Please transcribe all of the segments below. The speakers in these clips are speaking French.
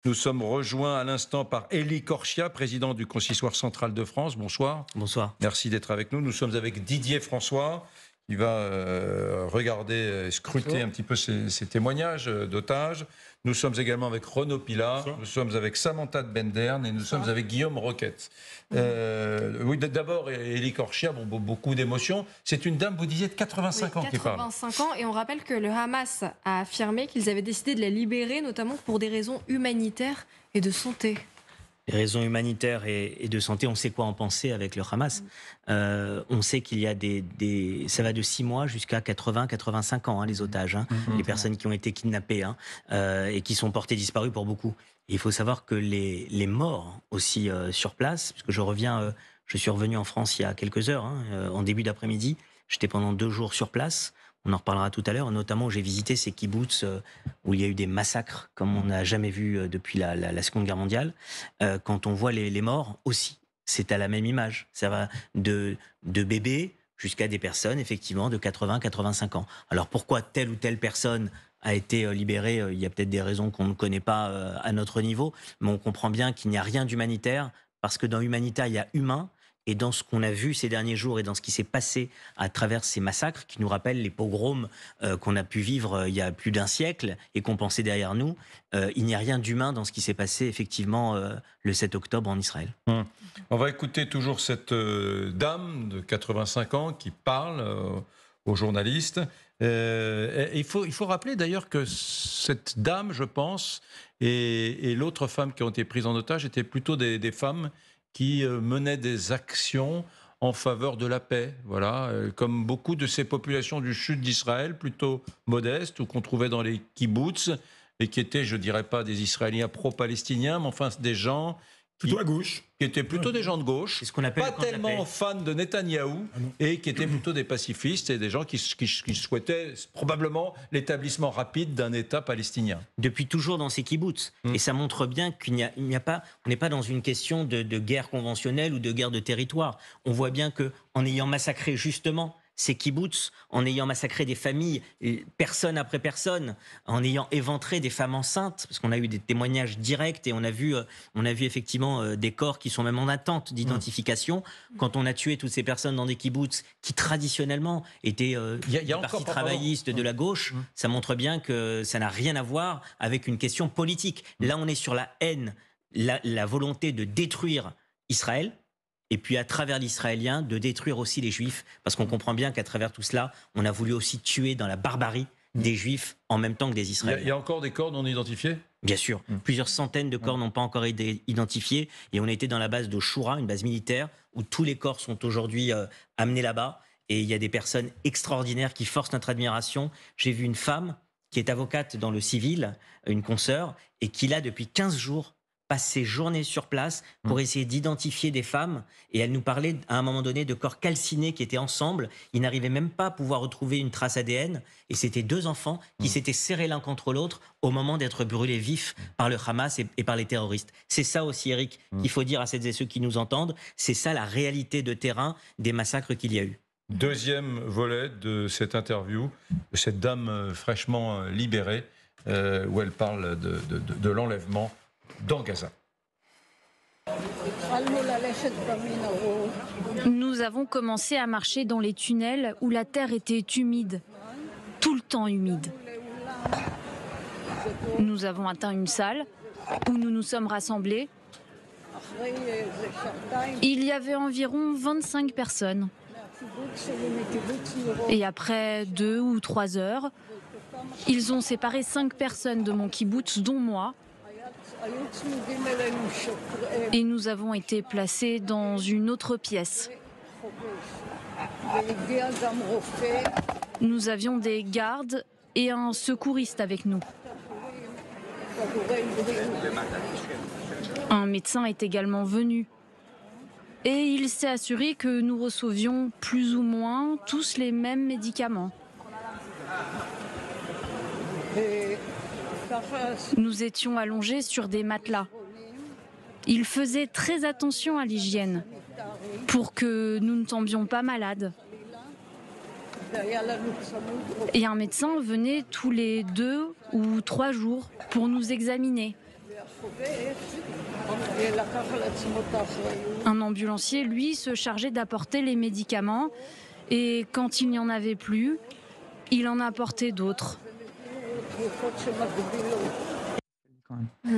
Nous sommes rejoints à l'instant par Élie Korchia, président du Consistoire central de France. Bonsoir. Bonsoir. Merci d'être avec nous. Nous sommes avec Didier François, qui va regarder, scruter un petit peu ces témoignages d'otages. Nous sommes également avec Renaud Pilat, nous sommes avec Samantha de Benderne et nous sommes avec Guillaume Roquette. Oui, d'abord, Élie Korchia, beaucoup d'émotions. C'est une dame, vous disiez, de 85 ans qui parle. 85 ans, et on rappelle que le Hamas a affirmé qu'ils avaient décidé de la libérer, notamment pour des raisons humanitaires et de santé. Les raisons humanitaires et de santé, on sait quoi en penser avec le Hamas. On sait qu'il y a ça va de 6 mois jusqu'à 85 ans, les otages, les personnes qui ont été kidnappées et qui sont portées disparues pour beaucoup. Et il faut savoir que les morts aussi sur place, parce que je suis revenu en France il y a quelques heures, en début d'après-midi, j'étais pendant 2 jours sur place. On en reparlera tout à l'heure, notamment j'ai visité ces kibboutz où il y a eu des massacres comme on n'a jamais vu depuis la Seconde Guerre mondiale. Quand on voit les morts aussi, c'est à la même image. Ça va de bébés jusqu'à des personnes, effectivement, de 80-85 ans. Alors pourquoi telle ou telle personne a été libérée? Il y a peut-être des raisons qu'on ne connaît pas à notre niveau, mais on comprend bien qu'il n'y a rien d'humanitaire, parce que dans humanitaire, il y a humain. Et dans ce qu'on a vu ces derniers jours et dans ce qui s'est passé à travers ces massacres, qui nous rappellent les pogroms qu'on a pu vivre il y a plus d'un siècle et qu'on pensait derrière nous, il n'y a rien d'humain dans ce qui s'est passé effectivement le 7 octobre en Israël. On va écouter toujours cette dame de 85 ans qui parle aux journalistes. Il faut rappeler d'ailleurs que cette dame, je pense, et l'autre femme qui ont été prises en otage étaient plutôt des femmes qui menaient des actions en faveur de la paix, voilà, comme beaucoup de ces populations du sud d'Israël, plutôt modestes, ou qu'on trouvait dans les kibboutz, et qui étaient, je dirais pas des Israéliens pro-palestiniens, mais enfin des gens plutôt à gauche, qui étaient plutôt des gens de gauche, c'est ce qu'on appelle pas tellement fans de Netanyahou, et qui étaient plutôt des pacifistes et des gens qui souhaitaient probablement l'établissement rapide d'un État palestinien. Depuis toujours dans ces kibboutz. Et ça montre bien qu'il n'y a pas, on n'est pas dans une question de guerre conventionnelle ou de guerre de territoire. On voit bien que en ayant massacré justement ces kibboutz, en ayant massacré des familles, personne après personne, en ayant éventré des femmes enceintes, parce qu'on a eu des témoignages directs et on a vu effectivement des corps qui sont même en attente d'identification. Quand on a tué toutes ces personnes dans des kibboutz qui traditionnellement étaient des partis travaillistes de la gauche, ça montre bien que ça n'a rien à voir avec une question politique. Là, on est sur la haine, la volonté de détruire Israël, et puis à travers l'israélien, de détruire aussi les juifs, parce qu'on comprend bien qu'à travers tout cela, on a voulu aussi tuer dans la barbarie des juifs en même temps que des israéliens. Il y a encore des corps non identifiés ? Bien sûr, plusieurs centaines de corps n'ont pas encore été identifiés, et on était dans la base de Shura, une base militaire, où tous les corps sont aujourd'hui amenés là-bas, et il y a des personnes extraordinaires qui forcent notre admiration. J'ai vu une femme qui est avocate dans le civil, une consoeur, et qui là, depuis 15 jours, passe ses journées sur place pour essayer d'identifier des femmes. Et elle nous parlait à un moment donné de corps calcinés qui étaient ensemble. Ils n'arrivaient même pas à pouvoir retrouver une trace ADN. Et c'était 2 enfants qui s'étaient serrés l'un contre l'autre au moment d'être brûlés vifs par le Hamas et par les terroristes. C'est ça aussi, Eric, qu'il faut dire à celles et ceux qui nous entendent. C'est ça la réalité de terrain des massacres qu'il y a eu. Deuxième volet de cette interview, de cette dame fraîchement libérée, où elle parle de l'enlèvement dans Gaza. Nous avons commencé à marcher dans les tunnels où la terre était humide, tout le temps humide. Nous avons atteint une salle où nous nous sommes rassemblés. Il y avait environ 25 personnes. Et après 2 ou 3 heures, ils ont séparé 5 personnes de mon kibboutz, dont moi. Et nous avons été placés dans une autre pièce. Nous avions des gardes et un secouriste avec nous. Un médecin est également venu. Et il s'est assuré que nous recevions plus ou moins tous les mêmes médicaments. Nous étions allongés sur des matelas. Il faisait très attention à l'hygiène pour que nous ne tombions pas malades. Et un médecin venait tous les 2 ou 3 jours pour nous examiner. Un ambulancier, lui, se chargeait d'apporter les médicaments et quand il n'y en avait plus, il en apportait d'autres.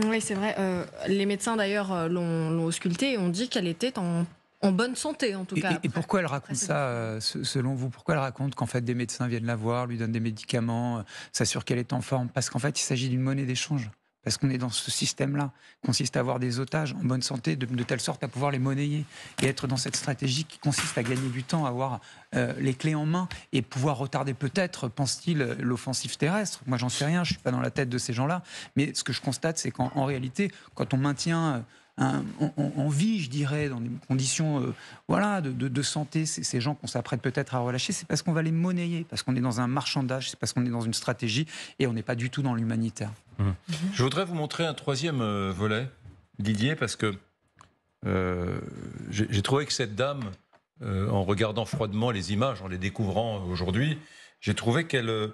Oui, c'est vrai. Les médecins d'ailleurs l'ont auscultée et ont dit qu'elle était en bonne santé en tout cas. Et pourquoi elle raconte ça, selon vous? Pourquoi elle raconte qu'en fait des médecins viennent la voir, lui donnent des médicaments, s'assurent qu'elle est en forme? Parce qu'en fait, il s'agit d'une monnaie d'échange. Parce qu'on est dans ce système-là, consiste à avoir des otages en bonne santé, de telle sorte à pouvoir les monnayer et être dans cette stratégie qui consiste à gagner du temps, à avoir les clés en main et pouvoir retarder peut-être, pense-t-il, l'offensive terrestre. Moi, j'en sais rien, je ne suis pas dans la tête de ces gens-là. Mais ce que je constate, c'est qu'en réalité, quand on maintient en vie, je dirais, dans des conditions de santé, ces gens qu'on s'apprête peut-être à relâcher, c'est parce qu'on va les monnayer, parce qu'on est dans un marchandage, c'est parce qu'on est dans une stratégie et on n'est pas du tout dans l'humanitaire. Je voudrais vous montrer un troisième volet, Didier, parce que j'ai trouvé que cette dame, en regardant froidement les images, en les découvrant aujourd'hui, j'ai trouvé qu'elle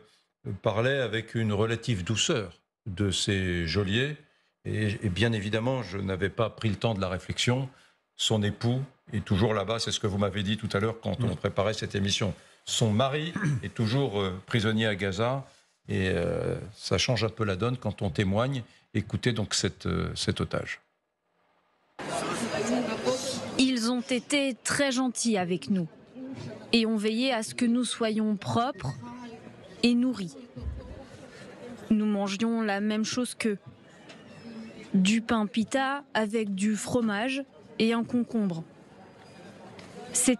parlait avec une relative douceur de ces geôliers. Et bien évidemment, je n'avais pas pris le temps de la réflexion. Son époux est toujours là-bas, c'est ce que vous m'avez dit tout à l'heure quand on préparait cette émission. Son mari est toujours prisonnier à Gaza. Et ça change un peu la donne quand on témoigne. Écoutez donc cet otage. Ils ont été très gentils avec nous et ont veillé à ce que nous soyons propres et nourris. Nous mangions la même chose qu'eux. Du pain pita avec du fromage et un concombre.